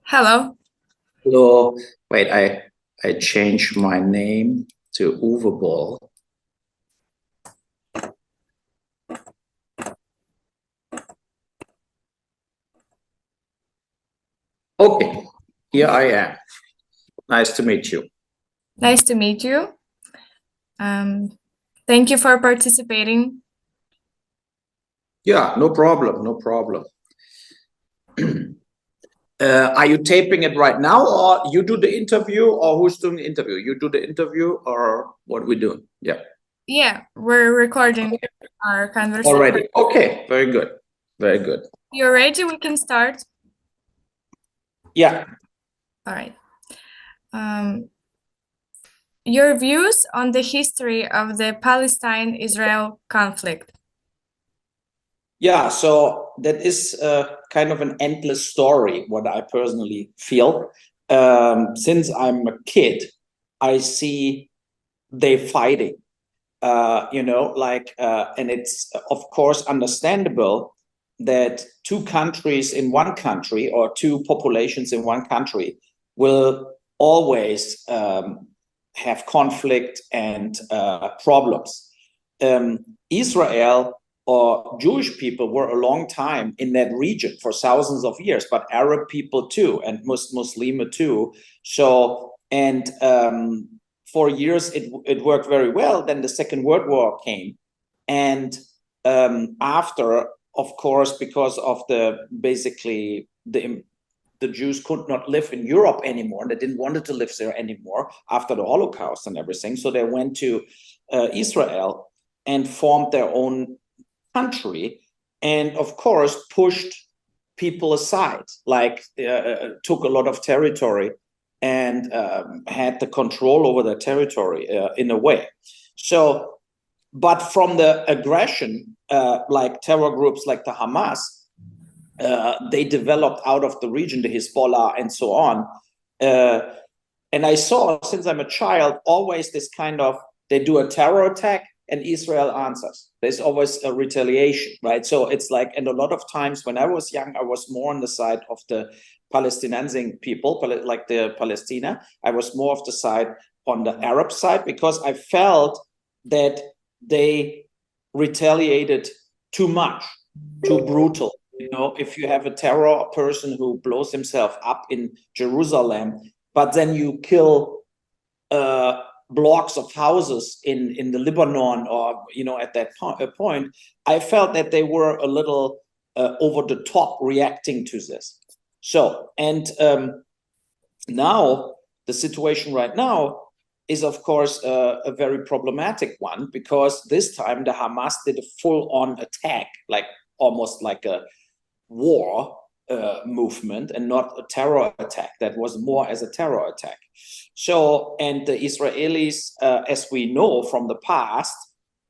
Hello. Hello. Wait, I changed my name to Uwe Boll. Okay, here I am. Nice to meet you. Nice to meet you. Thank you for participating. Yeah, no problem, no problem. Are you taping it right now, or you do the interview, or who's doing the interview? You do the interview, or what we doing? Yeah. Yeah, we're recording our conversation. Already. Okay, very good. Very good. You're ready? We can start. Yeah. All right. Your views on the history of the Palestine-Israel conflict. Yeah, so that is kind of an endless story, what I personally feel. Since I'm a kid, I see they fighting, and it's of course understandable that two countries in one country or two populations in one country will always have conflict and problems. Israel or Jewish people were a long time in that region for thousands of years, but Arab people too, and Muslim too. So, and for years it worked very well. Then the Second World War came, and after, of course, because of the Jews could not live in Europe anymore. They didn't want to live there anymore after the Holocaust and everything. So they went to Israel and formed their own country, and of course pushed people aside, like took a lot of territory and had the control over the territory in a way. So, but from the aggression, like terror groups like the Hamas, they developed out of the region, the Hezbollah and so on. And I saw, since I'm a child, always this kind of, they do a terror attack and Israel answers. There's always a retaliation, right? So it's like, and a lot of times when I was young, I was more on the side of the Palestinian people, like the Palestina. I was more of the side on the Arab side, because I felt that they retaliated too much, too brutal. You know, if you have a terror person who blows himself up in Jerusalem, but then you kill blocks of houses in the Lebanon, or at that point, I felt that they were a little over the top reacting to this. So, and now the situation right now is, of course, a very problematic one, because this time the Hamas did a full-on attack, like almost like a war movement, and not a terror attack. That was more as a terror attack. So, and the Israelis, as we know from the past,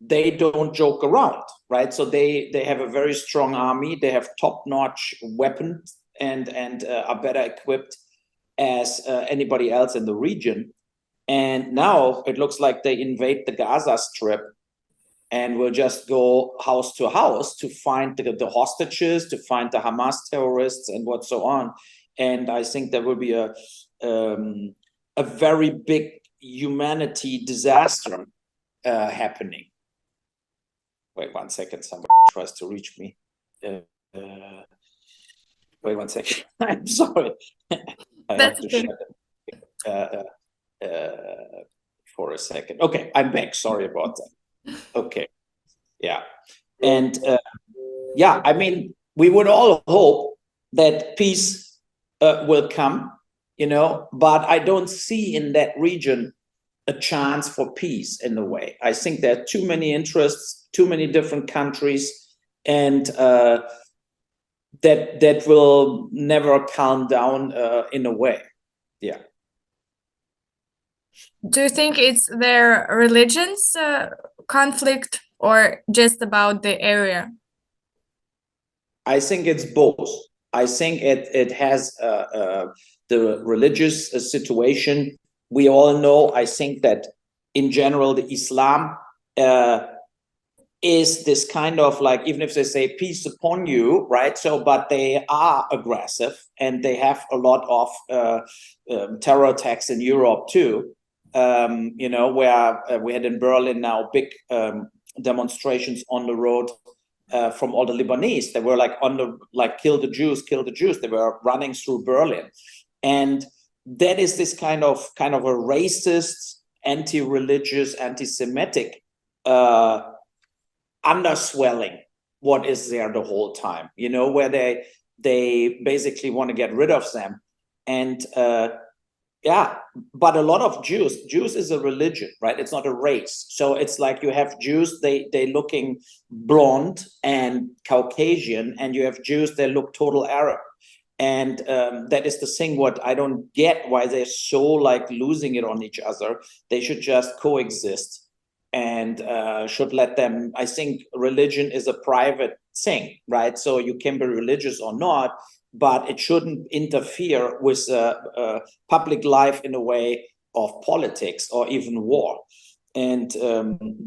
they don't joke around, right? So they have a very strong army. They have top-notch weapons and are better equipped as anybody else in the region. And now it looks like they invade the Gaza Strip and will just go house to house to find the hostages, to find the Hamas terrorists and what so on. And I think there will be a very big humanity disaster happening. Wait 1 second, somebody tries to reach me. Wait 1 second. I'm sorry. I have to shut it for a second. Okay, I'm back. Sorry about that. Okay. Yeah. And yeah, I mean, we would all hope that peace will come, but I don't see in that region a chance for peace in a way. I think there are too many interests, too many different countries, and that will never calm down in a way. Yeah. Do you think it's their religions conflict, or just about the area? I think it's both. I think it has the religious situation. We all know, I think that in general, the Islam is this kind of like, even if they say peace upon you, right? So, but they are aggressive, and they have a lot of terror attacks in Europe too. You know, where we had in Berlin now big demonstrations on the road from all the Lebanese. They were like on the, like, kill the Jews, kill the Jews. They were running through Berlin. And that is this kind of a racist, anti-religious, anti-Semitic underswelling what is there the whole time, you know, where they basically want to get rid of them. And yeah, but a lot of Jews is a religion, right? It's not a race. So it's like you have Jews, they looking blonde and Caucasian, and you have Jews, they look total Arab. And that is the thing what I don't get, why they're so like losing it on each other. They should just coexist, and should let them. I think religion is a private thing, right? So you can be religious or not, but it shouldn't interfere with public life in a way of politics or even war. And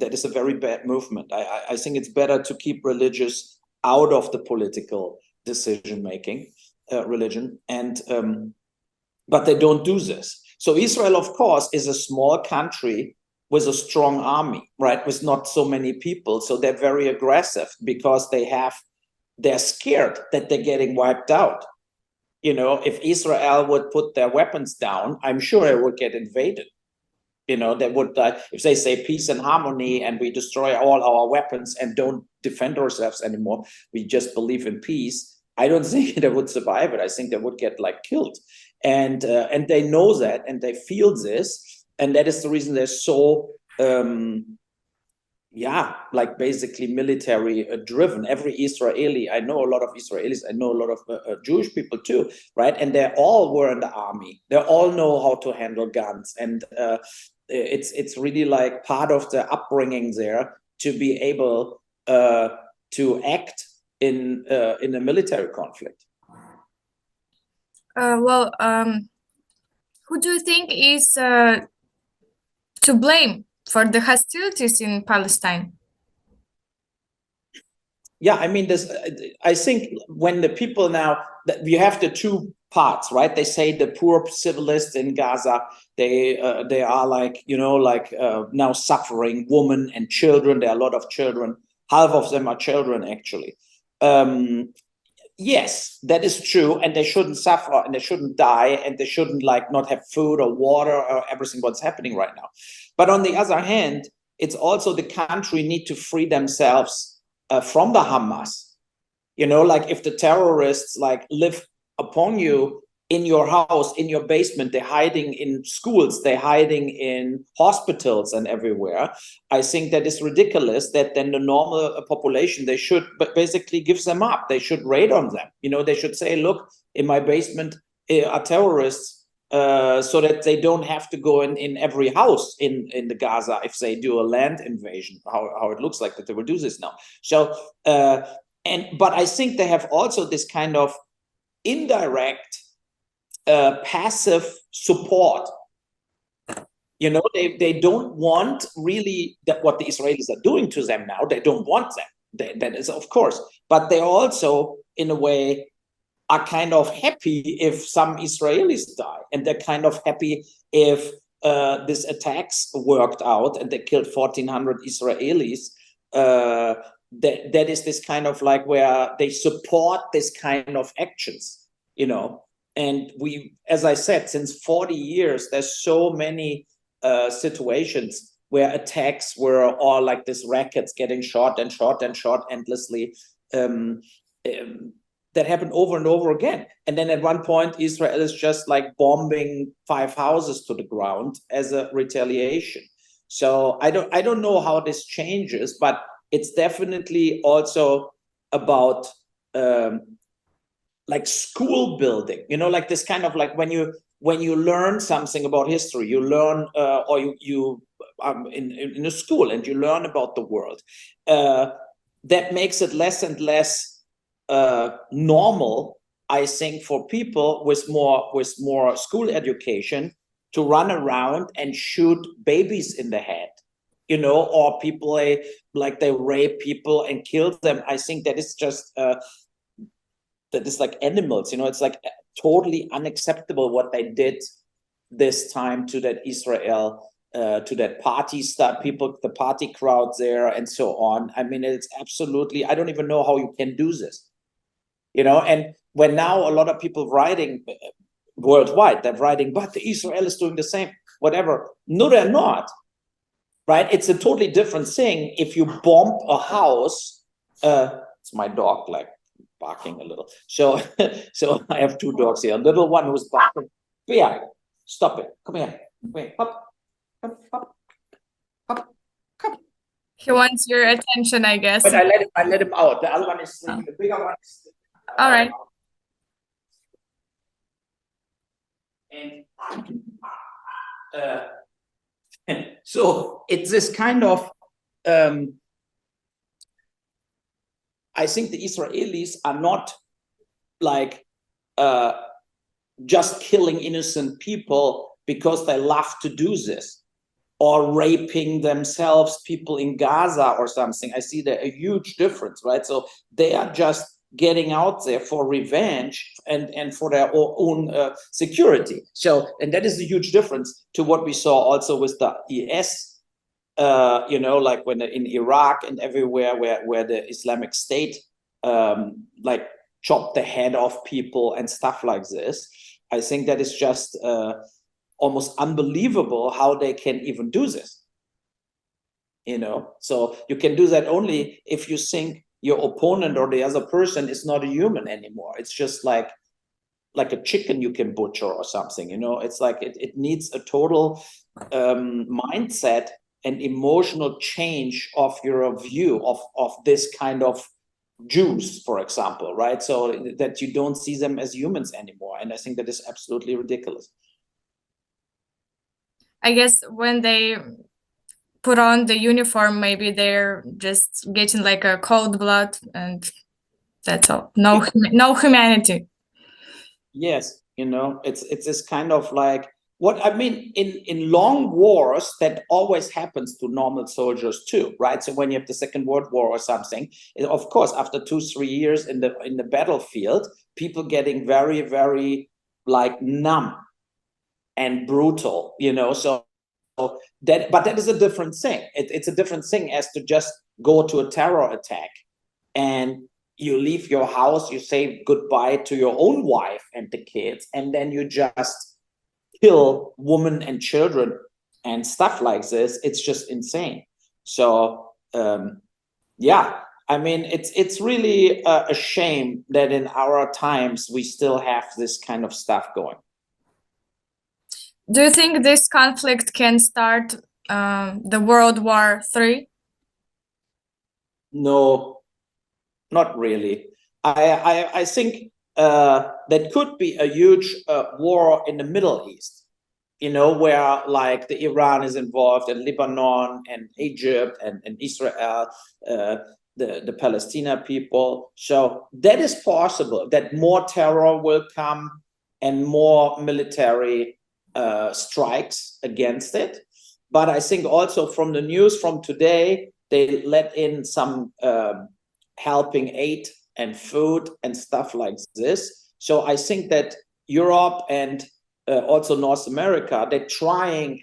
that is a very bad movement. I think it's better to keep religious out of the political decision making, religion, and but they don't do this. So Israel, of course, is a small country with a strong army, right? With not so many people. So they're very aggressive because they're scared that they're getting wiped out. You know, if Israel would put their weapons down, I'm sure it would get invaded. You know, they would, if they say peace and harmony and we destroy all our weapons and don't defend ourselves anymore, we just believe in peace, I don't think they would survive it. I think they would get like killed. And they know that, and they feel this. And that is the reason they're so, like basically military driven. Every Israeli, I know a lot of Israelis, I know a lot of Jewish people too, right? And they all were in the army. They all know how to handle guns. And it's really like part of the upbringing there to be able to act in a military conflict. Who do you think is to blame for the hostilities in Palestine? Yeah, I mean, I think when the people now, you have the two parts, right? They say the poor civilists in Gaza, they are like, you know, like now suffering, women and children. There are a lot of children. Half of them are children, actually. Yes, that is true, and they shouldn't suffer, and they shouldn't die, and they shouldn't like not have food or water or everything what's happening right now. But on the other hand, it's also the country need to free themselves from the Hamas. You know, like if the terrorists like live upon you in your house, in your basement, they're hiding in schools, they're hiding in hospitals and everywhere. I think that is ridiculous that then the normal population, they should basically give them up. They should raid on them. You know, they should say, look, in my basement are terrorists, so that they don't have to go in every house in the Gaza if they do a land invasion, how it looks like that they will do this now. So, but I think they have also this kind of indirect passive support. You know, they don't want really that what the Israelis are doing to them now. They don't want that. That is, of course, but they also, in a way, are kind of happy if some Israelis die, and they're kind of happy if these attacks worked out and they killed 1,400 Israelis. That is this kind of like where they support this kind of actions, you know. And we, as I said, since 40 years, there's so many situations where attacks were all like this rackets getting shot and shot and shot endlessly. That happened over and over again. And then at one point, Israel is just like bombing 5 houses to the ground as a retaliation. So I don't know how this changes, but it's definitely also about like school building, you know, like this kind of like when you learn something about history, you learn or you in a school and you learn about the world, that makes it less and less normal, I think, for people with more school education to run around and shoot babies in the head, you know, or people like they rape people and kill them. I think that is just that is like animals, you know. It's like totally unacceptable what they did this time to that Israel, to that party stuff, people, the party crowd there, and so on. I mean, it's absolutely, I don't even know how you can do this, you know. And when now a lot of people writing worldwide, they're writing, but the Israel is doing the same, whatever. No, they're not, right? It's a totally different thing if you bomb a house. It's my dog, like, barking a little. So, so I have two dogs here. A little one who's barking. Yeah, stop it. Come here. Wait, up, up, up, up, come. He wants your attention, I guess. But I let him out. The other one is sleeping. The bigger one is sleeping. All right. And so it's this kind of, I think the Israelis are not like just killing innocent people because they love to do this, or raping themselves, people in Gaza or something. I see there a huge difference, right? So they are just getting out there for revenge and for their own security. So, and that is a huge difference to what we saw also with the IS, you know, like when in Iraq and everywhere where the Islamic State like chopped the head off people and stuff like this. I think that is just almost unbelievable how they can even do this, you know. So you can do that only if you think your opponent or the other person is not a human anymore. It's just like a chicken you can butcher or something, you know. It's like it needs a total mindset and emotional change of your view of this kind of Jews, for example, right? So that you don't see them as humans anymore. And I think that is absolutely ridiculous. I guess when they put on the uniform, maybe they're just getting like a cold blood, and that's all. No humanity. Yes, you know, it's this kind of like, what I mean, in long wars, that always happens to normal soldiers too, right? So when you have the Second World War or something, of course, after 2-3 years in the battlefield, people getting very, very like numb and brutal, you know. So that, but that is a different thing. It's a different thing as to just go to a terror attack and you leave your house, you say goodbye to your own wife and the kids, and then you just kill women and children and stuff like this. It's just insane. So yeah, I mean, it's really a shame that in our times we still have this kind of stuff going. Do you think this conflict can start the World War III? No, not really. I think that could be a huge war in the Middle East, you know, where like the Iran is involved, and Lebanon and Egypt and Israel, the Palestinian people. So that is possible, that more terror will come and more military strikes against it. But I think also from the news from today, they let in some helping aid and food and stuff like this. So I think that Europe and also North America, they're trying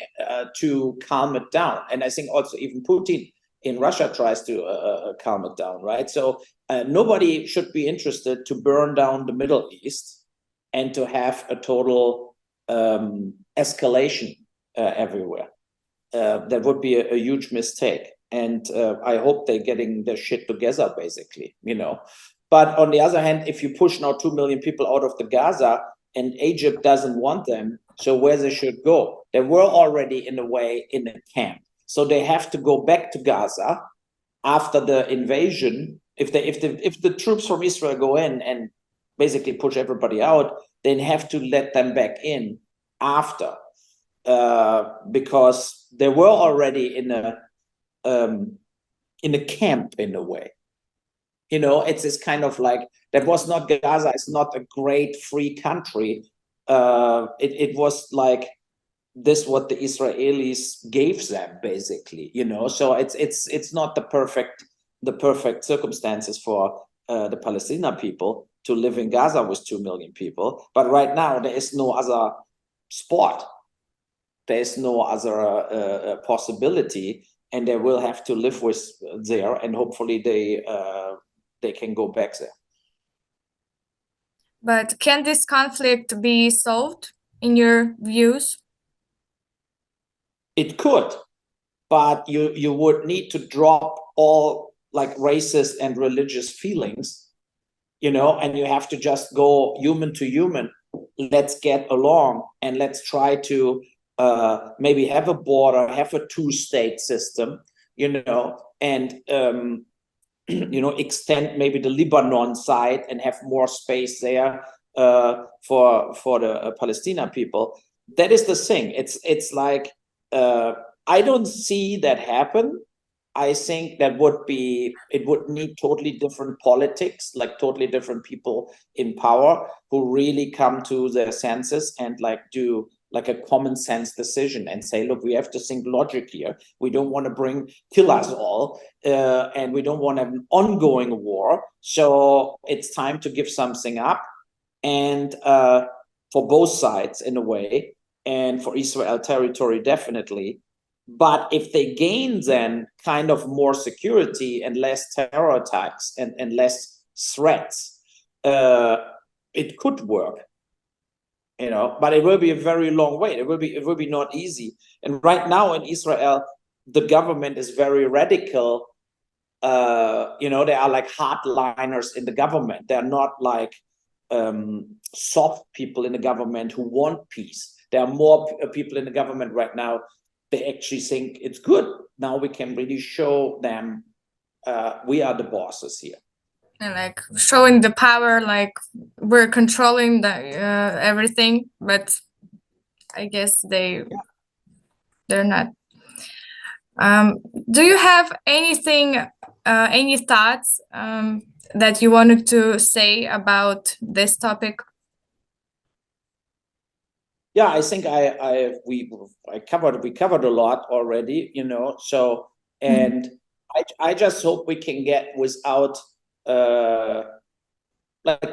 to calm it down. And I think also even Putin in Russia tries to calm it down, right? So nobody should be interested to burn down the Middle East and to have a total escalation everywhere. That would be a huge mistake. And I hope they're getting their shit together, basically, you know. But on the other hand, if you push now 2 million people out of the Gaza and Egypt doesn't want them, so where they should go? They were already in a way in a camp. So they have to go back to Gaza after the invasion. If the troops from Israel go in and basically push everybody out, then have to let them back in after, because they were already in a camp in a way. You know, it's this kind of like, that was not, Gaza is not a great free country. It was like this what the Israelis gave them, basically, you know. So it's not the perfect circumstances for the Palestinian people to live in Gaza with 2 million people. But right now there is no other spot. There is no other possibility, and they will have to live with there, and hopefully they can go back there. But can this conflict be solved in your views? It could, but you would need to drop all like racist and religious feelings, you know, and you have to just go human to human. Let's get along and let's try to maybe have a border, have a two-state system, you know, and you know, extend maybe the Lebanon side and have more space there for the Palestinian people. That is the thing. It's like I don't see that happen. I think that it would need totally different politics, like totally different people in power who really come to their senses and like do like a common sense decision and say, look, we have to think logic here. We don't want to kill us all, and we don't want to have an ongoing war. So it's time to give something up, and for both sides in a way, and for Israel territory definitely. But if they gain then kind of more security and less terror attacks and less threats, it could work, you know, but it will be a very long wait. It will be not easy. And right now in Israel, the government is very radical. You know, they are like hardliners in the government. They're not like soft people in the government who want peace. There are more people in the government right now. They actually think it's good. Now we can really show them we are the bosses here. And like showing the power, like we're controlling the everything, but I guess they're not. Do you have anything, any thoughts that you wanted to say about this topic? Yeah, I think we covered a lot already, you know. So, and I just hope we can get without like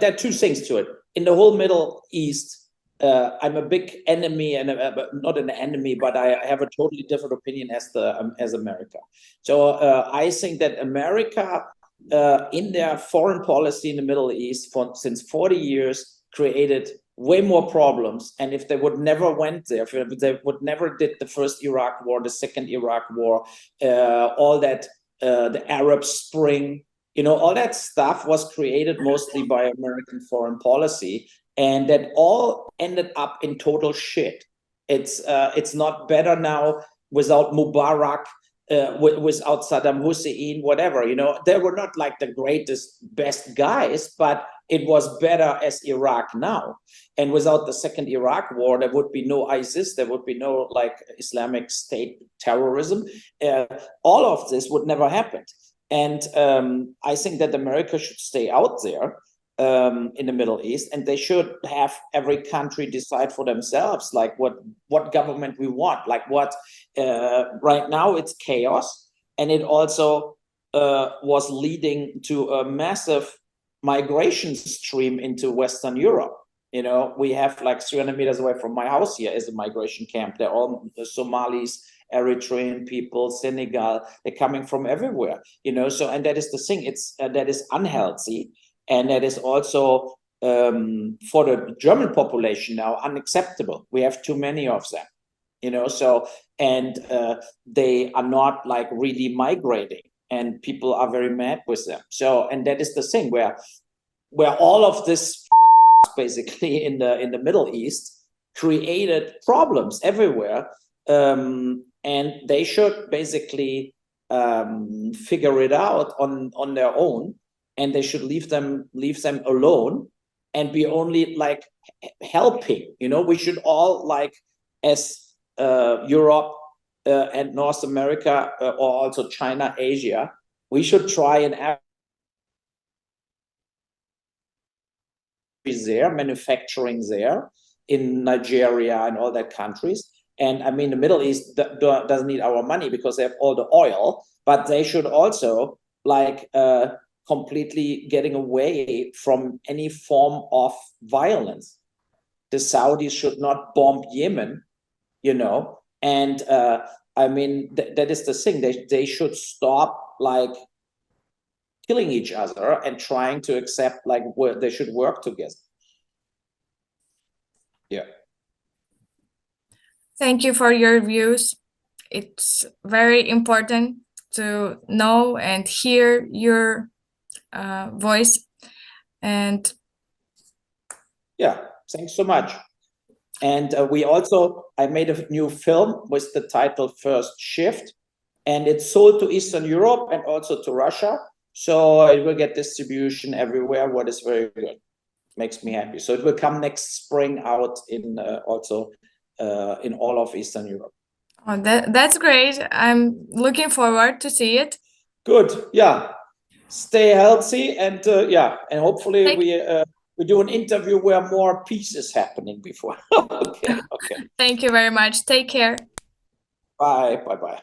there are two things to it. In the whole Middle East, I'm a big enemy, and not an enemy, but I have a totally different opinion as America. So I think that America, in their foreign policy in the Middle East, since 40 years, created way more problems. And if they would never went there, if they would never did the first Iraq war, the second Iraq war, all that, the Arab Spring, you know, all that stuff was created mostly by American foreign policy, and that all ended up in total shit. It's not better now without Mubarak, without Saddam Hussein, whatever. You know, they were not like the greatest, best guys, but it was better as Iraq now. And without the second Iraq war, there would be no ISIS, there would be no like Islamic State terrorism. All of this would never happen. And I think that America should stay out there in the Middle East, and they should have every country decide for themselves, like what government we want. Like what right now it's chaos, and it also was leading to a massive migration stream into Western Europe. You know, we have like 300 meters away from my house here is a migration camp. They're all the Somalis, Eritrean people, Senegal, they're coming from everywhere, you know. So, and that is the thing, it's that is unhealthy, and that is also for the German population now unacceptable. We have too many of them, you know. So, and they are not like really migrating, and people are very mad with them. So, and that is the thing where all of this basically in the Middle East created problems everywhere. And they should basically figure it out on their own, and they should leave them alone and be only like helping. You know, we should all like as Europe and North America or also China, Asia, we should try and there manufacturing there in Nigeria and all that countries. And I mean, the Middle East doesn't need our money because they have all the oil, but they should also like completely getting away from any form of violence. The Saudis should not bomb Yemen, you know, and I mean, that is the thing. They should stop like killing each other and trying to accept like where they should work together. Yeah. Thank you for your views. It's very important to know and hear your voice. And yeah, thanks so much. And I made a new film with the title First Shift, and it's sold to Eastern Europe and also to Russia. So it will get distribution everywhere, what is very good. Makes me happy. So it will come next spring out in also in all of Eastern Europe. oh, that's great. I'm looking forward to see it. Good. Yeah. Stay healthy, and and hopefully we do an interview where more peace is happening before. Okay. Thank you very much. Take care. Bye. Bye.